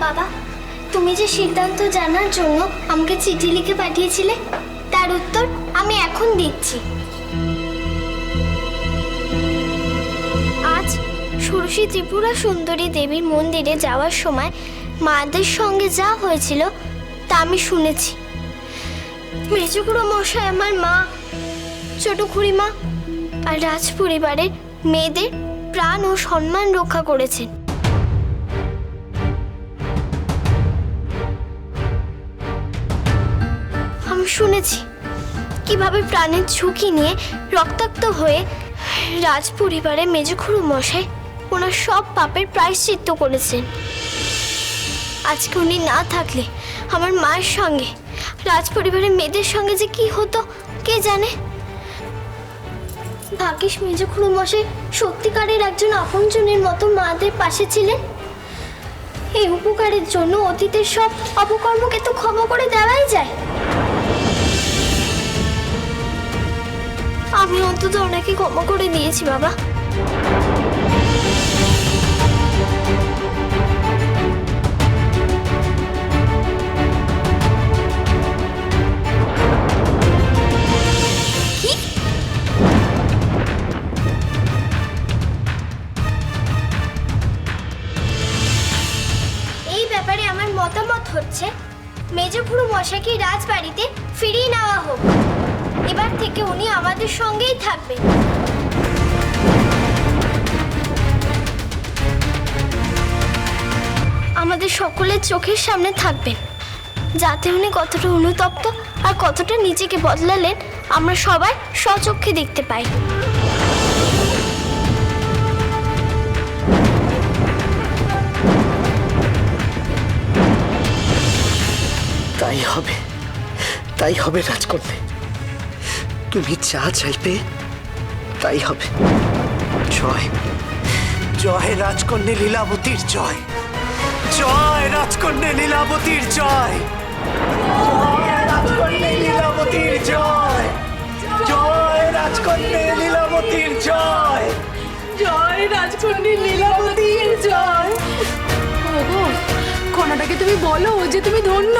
বাবা, তুমি যে সিদ্ধান্ত জানার জন্য আমাকে চিঠি লিখে পাঠিয়েছিলে তার উত্তর আমি এখন দিচ্ছি। আজ ষোড়শী ত্রিপুরা সুন্দরী দেবীর মন্দিরে যাওয়ার সময় মাদের সঙ্গে যা হয়েছিল তা আমি শুনেছি। মেজখুড়ো মশাই আমার মা, ছোট খুড়িমা আর রাজ পরিবারের মেয়েদের প্রাণ ও সম্মান রক্ষা করেছেন। আমি শুনেছি কিভাবে প্রাণের ঝুঁকি নিয়ে রক্তাক্ত হয়ে রাজ পরিবারের মেজখুড়ো মশাই ওনার সব পাপের প্রায়শ্চিত্ত করেছেন। আজকে উনি না থাকলে আমার মায়ের সঙ্গে রাজ পরিবারের মেয়েদের সঙ্গে যে কি হতো কে জানে। ভাগ্যিস মেজখুড়ো মশাই সত্যিকারের একজন আপনজনের মতো মাদের পাশে ছিলেন। এই উপকারের জন্য অতীতের সব অপকর্মকে তো ক্ষমা করে দেওয়াই যায়। আমি অন্তত ওনাকে ক্ষমা করে দিয়েছি বাবা। এই ব্যাপারে আমার মতামত হচ্ছে মেজখুড়ো মশাইকে রাজবাড়িতে ফিরিয়ে নেওয়া হোক। এবার থেকে উনি আমাদের সঙ্গেই থাকবেন। আমাদের সকলের চোখের সামনে থাকবেন, যাতে উনি কতটা অনুতপ্ত আর কতটা নিজেকে বদলালেন আমরা সবাই স্বচক্ষে দেখতে পাই। তাই হবে রাজকন্যা, তুমি যা চাইবে তাই হবে। জয় জয় রাজকন্যা লীলাবতীর জয়, জয় রাজকন্যা লীলাবতীর জয়, জয় রাজকন্যা লীলাবতীর জয়, জয় রাজকন্যা লীলাবতীর জয়, জয় রাজকন্যা লীলাবতীর জয়। ওগো, খনাটাকে তুমি বলো যে তুমি ধন্য।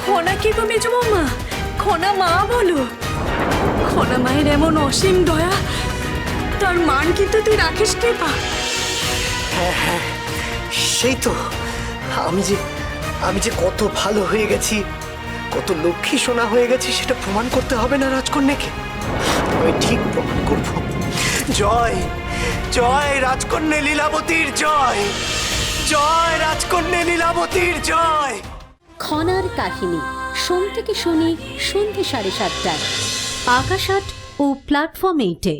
খনা কি গো মেজো বৌমা? খনা মা বলো। খনা মায়ের এমন অসীম দয়া, তার মান কিন্তু তুই রাখিস কৃপা। হ্যাঁ হ্যাঁ, সেই তো। আমি যে কত ভালো হয়ে গেছি, কত লক্ষ্মী সোনা হয়ে গেছি সেটা প্রমাণ করতে হবে না রাজকন্যাকে? আমি ঠিক প্রমাণ করব। জয় জয় রাজকন্যা লীলাবতীর জয়, জয় রাজকন্যা লীলাবতীর জয়। খনার কাহিনী সোম থেকে শনি সন্ধ্যে 7:30টায় আকাশ আট ও প্ল্যাটফর্ম 8-এ।